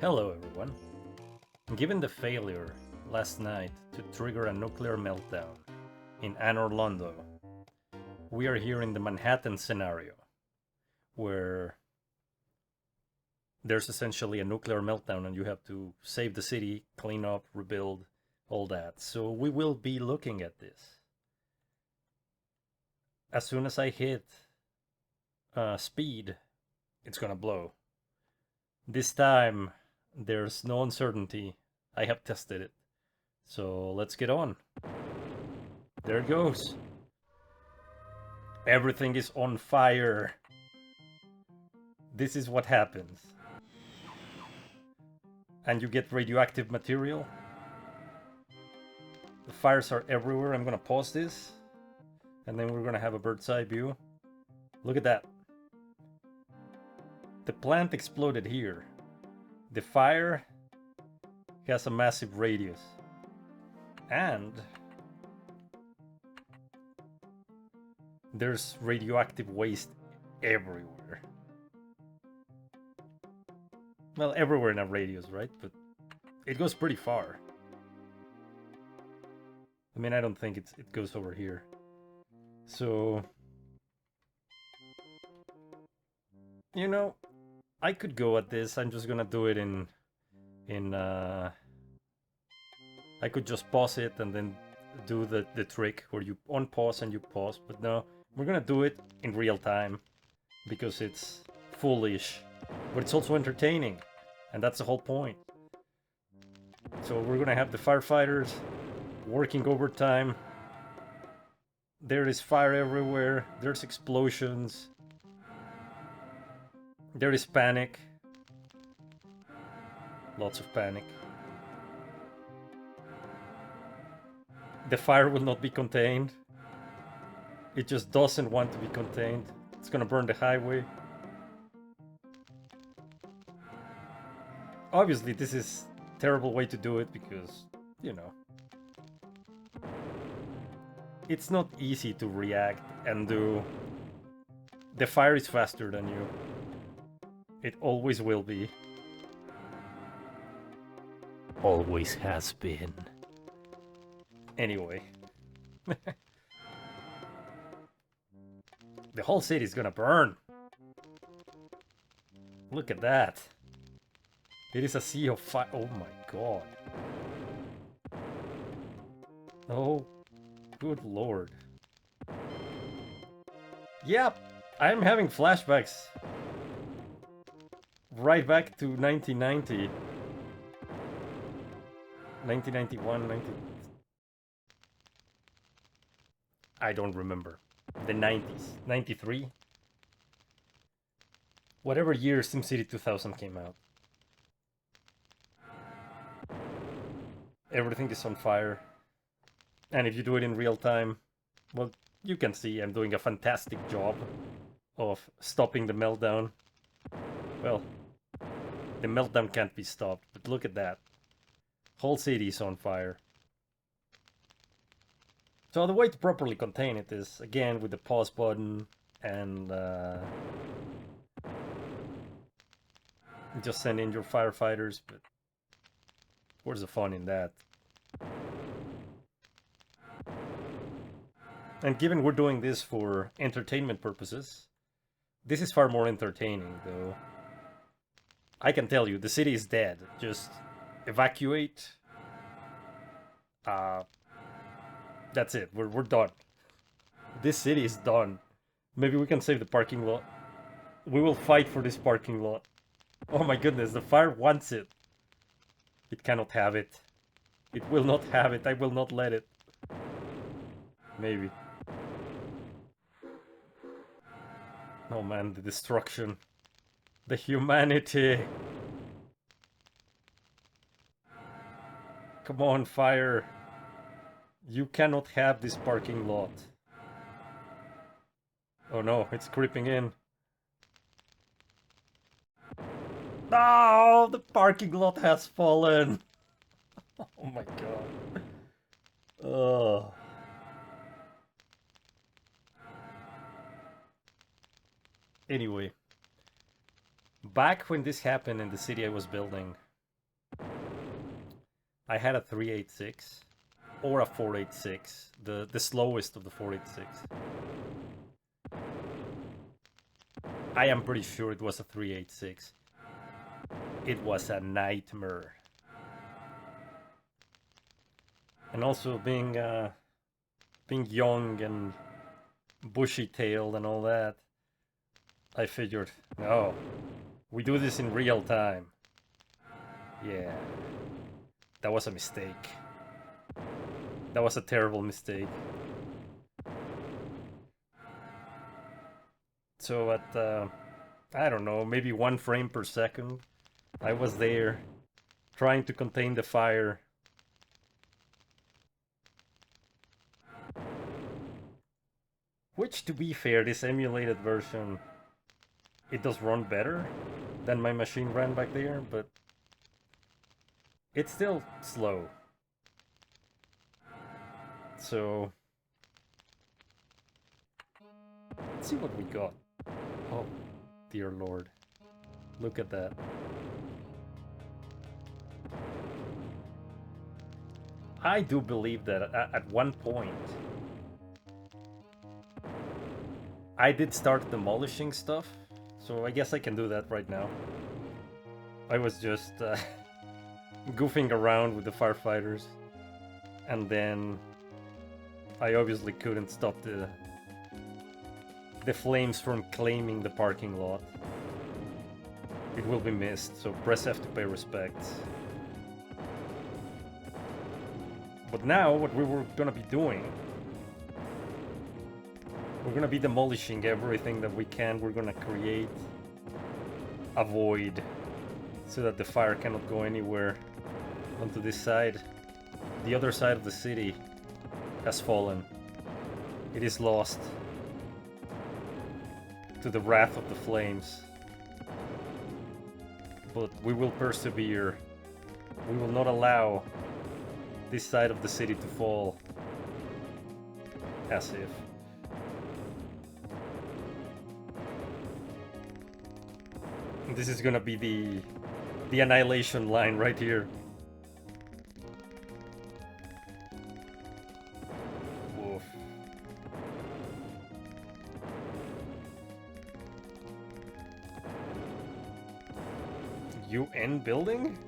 Hello everyone. Given the failure last night to trigger a nuclear meltdown in Anor Londo, we are here in the Manhattan scenario, where there's essentially a nuclear meltdown and you have to save the city, clean up, rebuild, all that. So we will be looking at this. As soon as I hit speed, it's gonna blow. This time, there's no uncertainty. I have tested it. So let's get on. There it goes. Everything is on fire. This is what happens. And you get radioactive material. The fires are everywhere. I'm gonna pause this. And then we're gonna have a bird's eye view. Look at that. The plant exploded here. The fire has a massive radius. And there's radioactive waste everywhere. Well, everywhere in a radius, right? But it goes pretty far. I mean, I don't think it goes over here. So, you know, I could go at this. I'm just gonna do it I could just pause it and then do the trick where you unpause and you pause, but no, we're gonna do it in real time because it's foolish, but it's also entertaining, and that's the whole point. So we're gonna have the firefighters working overtime. There is fire everywhere, there's explosions, there is panic, lots of panic. The fire will not be contained. It just doesn't want to be contained. It's gonna burn the highway. Obviously, this is a terrible way to do it because, you know, it's not easy to react and do. The fire is faster than you. It always will be. Always has been. Anyway. The whole city's gonna burn. Look at that. It is a sea of fire. Oh my god. Oh, good lord. Yep, I'm having flashbacks. Right back to 1990. 1991, 90... I don't remember. The 90s. 93? Whatever year Simcity 2000 came out. Everything is on fire. And if you do it in real time, well, you can see I'm doing a fantastic job of stopping the meltdown. Well, the meltdown can't be stopped, but look at that. Whole city is on fire. So the way to properly contain it is, again, with the pause button and just send in your firefighters, but where's the fun in that? And given we're doing this for entertainment purposes, this is far more entertaining, though. I can tell you, the city is dead. Just evacuate. That's it. We're done. This city is done. Maybe we can save the parking lot. We will fight for this parking lot. Oh my goodness, the fire wants it. It cannot have it. It will not have it. I will not let it. Maybe. Oh man, the destruction. The humanity. Come on, fire. You cannot have this parking lot. Oh no, it's creeping in. No, the parking lot has fallen. Oh my god. Oh. Anyway. Back when this happened in the city I was building, I had a 386 or a 486, the slowest of the 486. I am pretty sure it was a 386. It was a nightmare. And also being young and bushy-tailed and all that, I figured, no, we do this in real time. Yeah, that was a mistake. That was a terrible mistake. So at, I don't know, maybe 1 frame per second, I was there trying to contain the fire. Which, to be fair, this emulated version, it does run better than my machine ran back there, but it's still slow. So let's see what we got. Oh, dear Lord. Look at that. I do believe that at one point I did start demolishing stuff, so I guess I can do that right now. I was just goofing around with the firefighters, and then I obviously couldn't stop the flames from claiming the parking lot. It will be missed, so press F to pay respects. But now, what we were gonna be doing, we're gonna be demolishing everything that we can. We're gonna create a void so that the fire cannot go anywhere onto this side. The other side of the city has fallen. It is lost to the wrath of the flames. But we will persevere. We will not allow this side of the city to fall. As if. This is gonna be the annihilation line right here. Woof. UN building?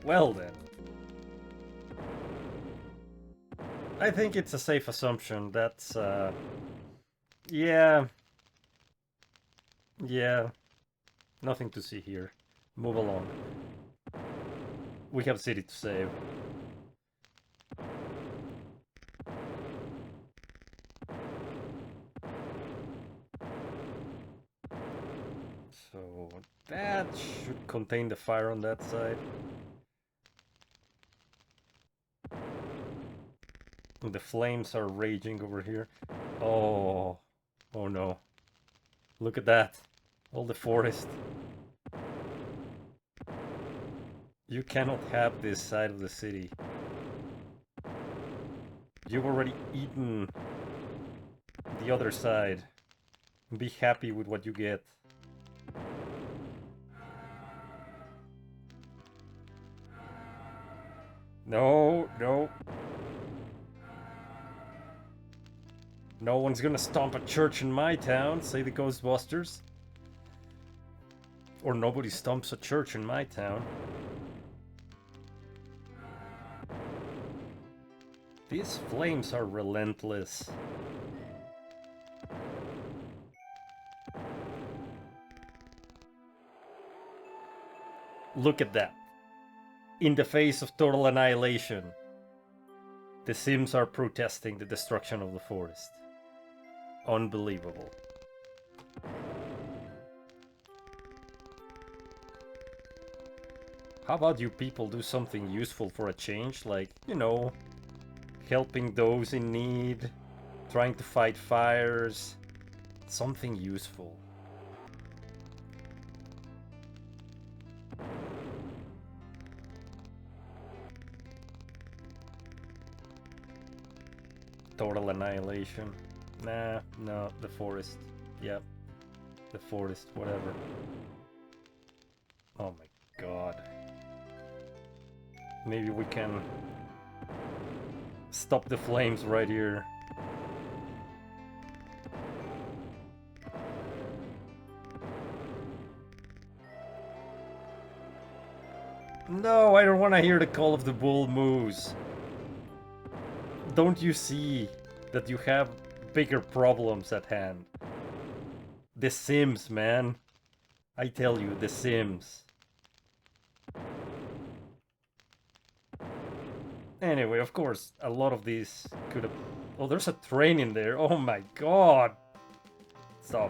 Well then. I think it's a safe assumption. That's, yeah. Yeah. Nothing to see here. Move along. We have city to save. So that should contain the fire on that side. The flames are raging over here. Oh. Oh no. Look at that. All the forest. You cannot have this side of the city. You've already eaten the other side. Be happy with what you get. No, no. No one's gonna stomp a church in my town, say the Ghostbusters. Or nobody stomps a church in my town. These flames are relentless. Look at that. In the face of total annihilation, the Sims are protesting the destruction of the forest. Unbelievable. How about you people do something useful for a change? Like, you know, helping those in need, trying to fight fires. Something useful. Total annihilation. Nah, no, the forest. Yep. The forest, whatever. Oh my god. Maybe we can stop the flames right here. No, I don't want to hear the call of the bull moose. Don't you see that you have bigger problems at hand? The Sims, man. I tell you, The Sims. Anyway, of course, a lot of these could have... Oh, there's a train in there. Oh my god. Stop.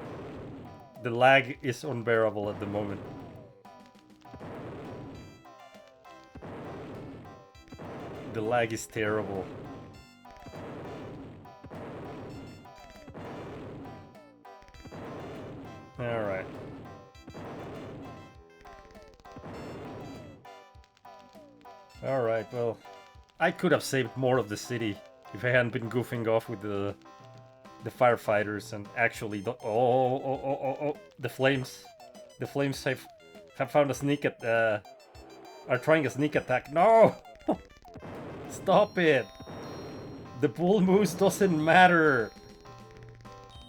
The lag is unbearable at the moment. The lag is terrible. Alright. Alright, well... I could have saved more of the city if I hadn't been goofing off with the firefighters and actually... Oh, the flames. The flames have found a sneak at... are trying a sneak attack. No! Stop it! The bull moose doesn't matter!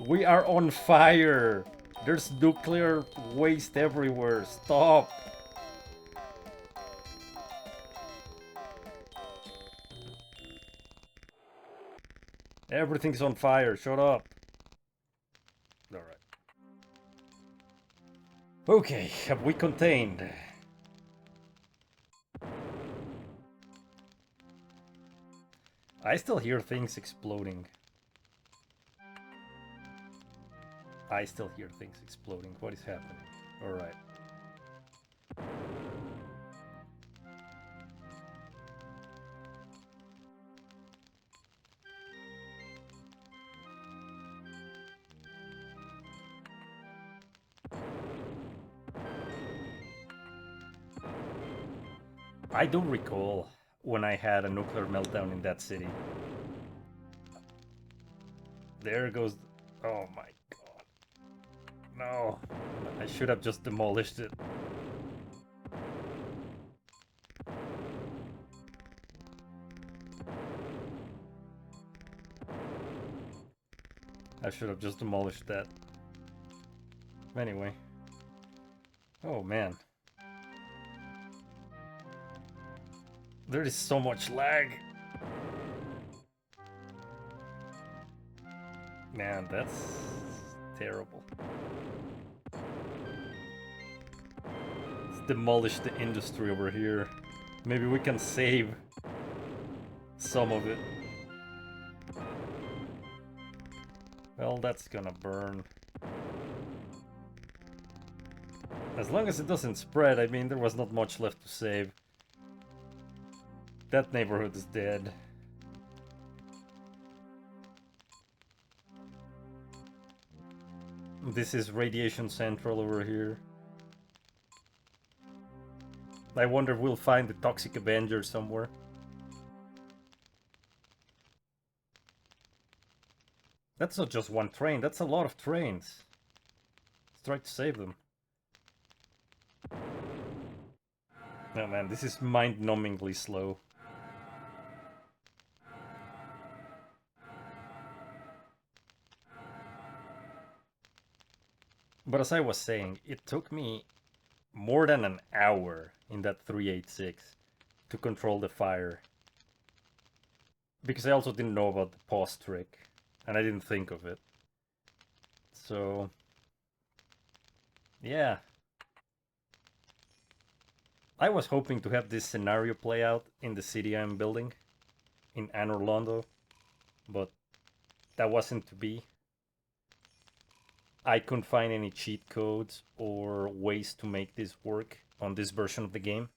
We are on fire! There's nuclear waste everywhere. Stop! Everything's on fire. Shut up. Alright. Okay, have we contained? I still hear things exploding. I still hear things exploding. What is happening? Alright. I don't recall when I had a nuclear meltdown in that city. There goes... Oh my god. No. I should have just demolished it. I should have just demolished that. Anyway. Oh man. There is so much lag. Man, that's terrible. Let's demolish the industry over here. Maybe we can save some of it. Well, that's gonna burn. As long as it doesn't spread, I mean, there was not much left to save. That neighborhood is dead. This is Radiation Central over here. I wonder if we'll find the Toxic Avenger somewhere. That's not just one train, that's a lot of trains. Let's try to save them. Oh man, this is mind-numbingly slow. But as I was saying, it took me more than an hour in that 386 to control the fire. Because I also didn't know about the pause trick, and I didn't think of it. So... yeah. I was hoping to have this scenario play out in the city I'm building, in Anne Orlando, but that wasn't to be. I couldn't find any cheat codes or ways to make this work on this version of the game,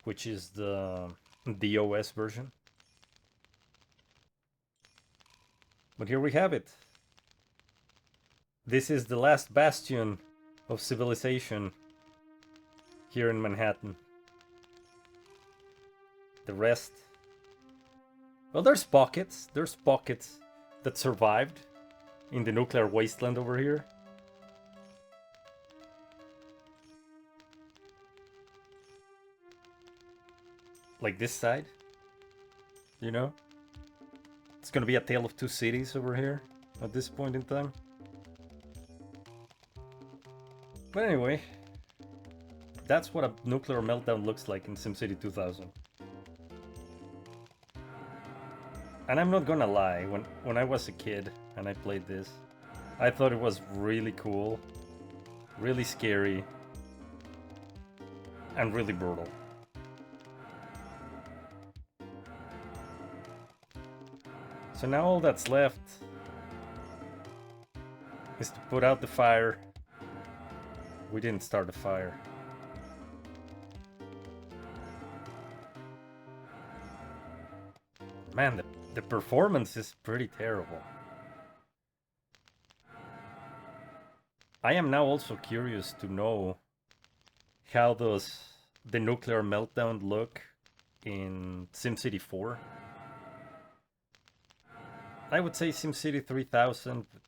which is the DOS version. But here we have it. This is the last bastion of civilization here in Manhattan. The rest... well, there's pockets that survived in the nuclear wasteland over here. like this side, you know? It's gonna be a tale of two cities over here at this point in time. But anyway, that's what a nuclear meltdown looks like in SimCity 2000. And I'm not gonna lie, when I was a kid and I played this, I thought it was really cool, really scary, and really brutal. So now all that's left is to put out the fire. We didn't start the fire. Man, the performance is pretty terrible. I am now also curious to know how does the nuclear meltdown look in SimCity 4. I would say SimCity 3000, but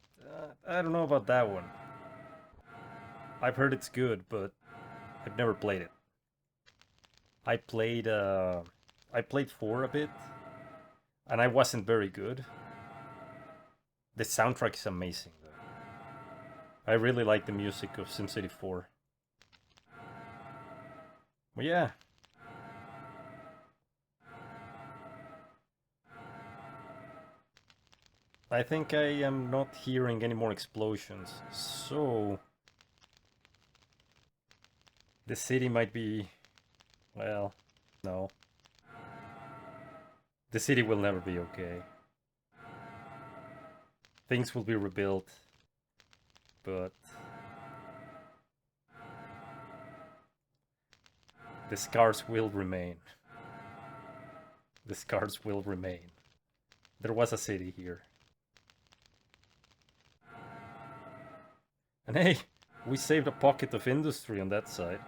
I don't know about that one. I've heard it's good, but I've never played it. I played 4 a bit, and I wasn't very good. The soundtrack is amazing, though. I really like the music of SimCity 4. Well, yeah. I think I am not hearing any more explosions, so the city might be, well, no. The city will never be okay. Things will be rebuilt, but the scars will remain. The scars will remain. There was a city here. And hey, we saved a pocket of industry on that side.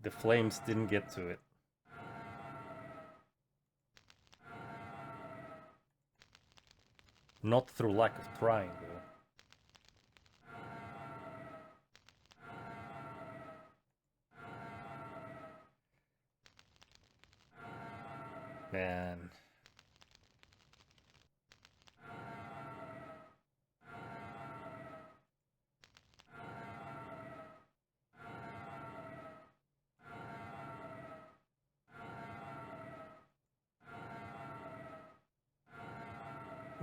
The flames didn't get to it. Not through lack of trying, though. Man.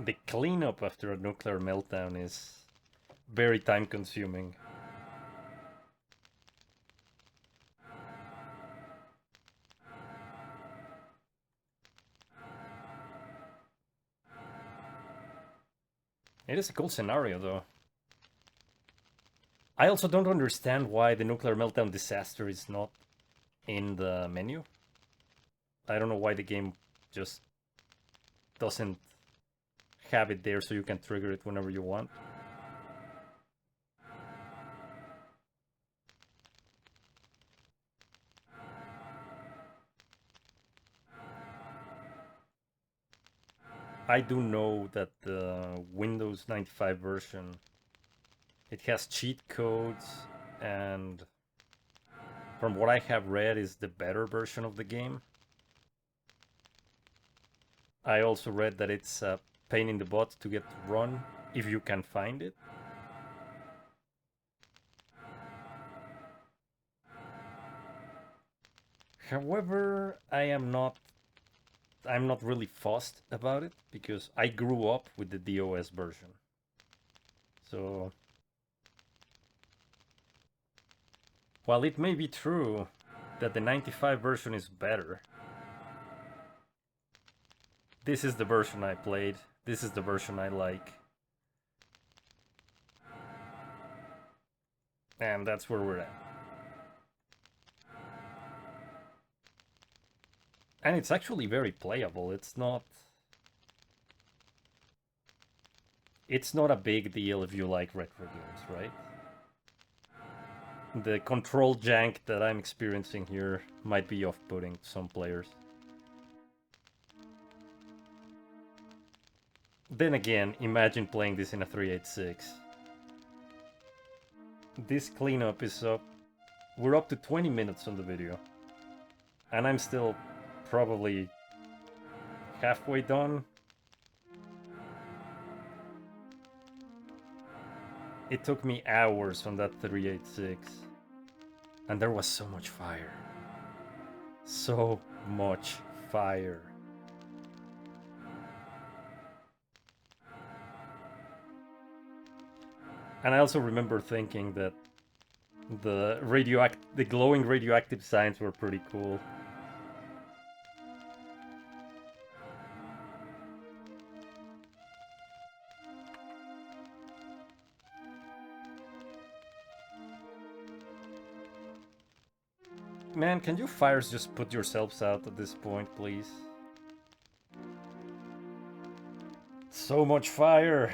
The cleanup after a nuclear meltdown is very time consuming. It is a cool scenario, though. I also don't understand why the nuclear meltdown disaster is not in the menu. I don't know why the game just doesn't have it there so you can trigger it whenever you want. I do know that the Windows 95 version, it has cheat codes, and from what I have read is the better version of the game. I also read that it's a pain in the butt to get to run if you can find it. However, I'm not really fussed about it because I grew up with the DOS version. So while it may be true that the 95 version is better, this is the version I played. This is the version I like. And that's where we're at. And it's actually very playable. It's not a big deal if you like retro games, right? The control jank that I'm experiencing here might be off-putting to some players. Then again, imagine playing this in a 386. This cleanup is up we're up to 20 minutes on the video. And I'm still probably halfway done. It took me hours on that 386. And there was so much fire. So much fire. And I also remember thinking that the glowing radioactive signs were pretty cool. Man, can you fires just put yourselves out at this point, please? So much fire!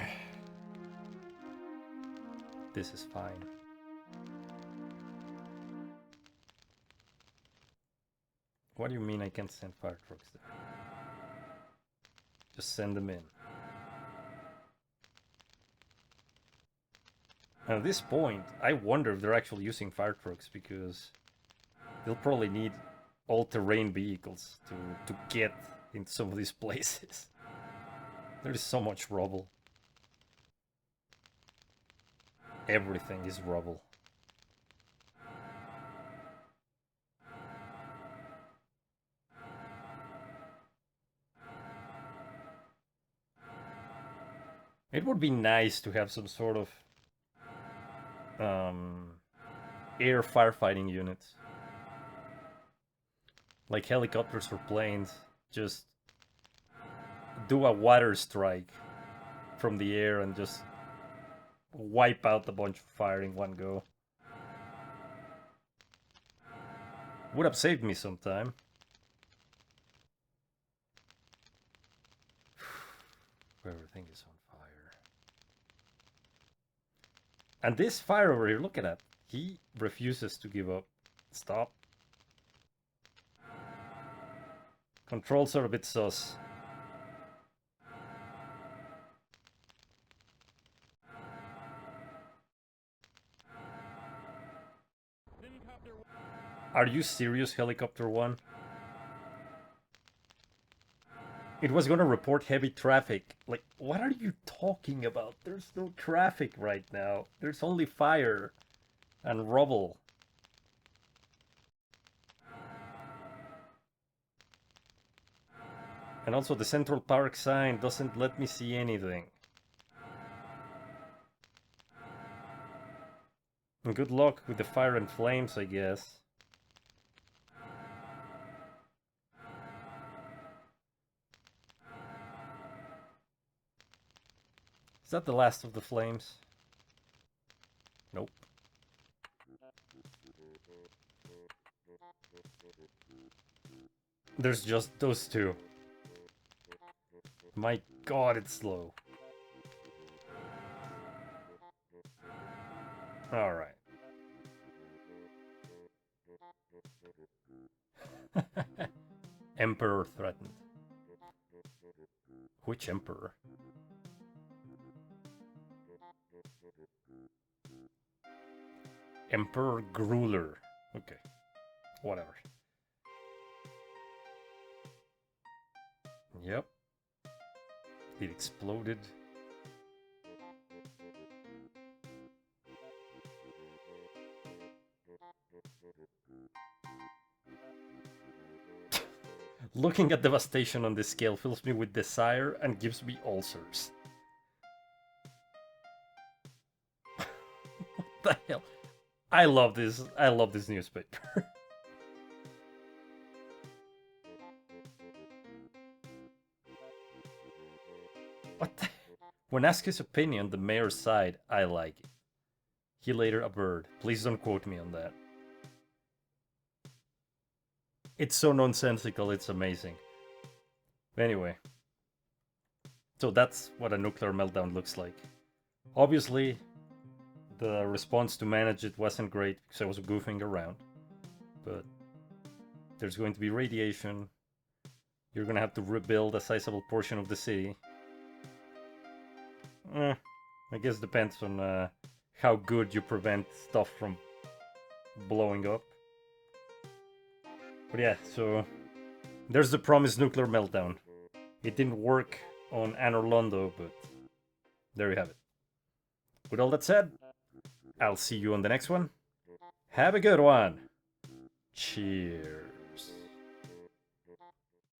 This is fine. What do you mean I can't send fire trucks there? Just send them in. And at this point, I wonder if they're actually using fire trucks, because they'll probably need all-terrain vehicles to get into some of these places. There is so much rubble. Everything is rubble. It would be nice to have some sort of air firefighting units. Like helicopters or planes. Just do a water strike from the air and just wipe out a bunch of fire in one go. Would have saved me some time. Everything is on fire. And this fire over here, look at that. He refuses to give up. Stop. Controls are a bit sus. Are you serious, Helicopter 1? It was gonna report heavy traffic. Like, what are you talking about? There's no traffic right now. There's only fire and rubble. And also the Central Park sign doesn't let me see anything. And good luck with the fire and flames, I guess. Is that the last of the flames? Nope. There's just those two. My god, it's slow. Alright. Emperor threatened. Which emperor? Emperor Gruler. Okay. Whatever. Yep. It exploded. Looking at devastation on this scale fills me with desire and gives me ulcers. What the hell? I love this. I love this newspaper. What the? When asked his opinion, the mayor's side, I like it. He later averred. Please don't quote me on that. It's so nonsensical, it's amazing. Anyway. So that's what a nuclear meltdown looks like. Obviously, the response to manage it wasn't great because I was goofing around. But there's going to be radiation. You're gonna have to rebuild a sizable portion of the city. I guess depends on how good you prevent stuff from blowing up. But yeah, so there's the promised nuclear meltdown. It didn't work on Anor Londo, but there you have it. With all that said, I'll see you on the next one. Have a good one. Cheers.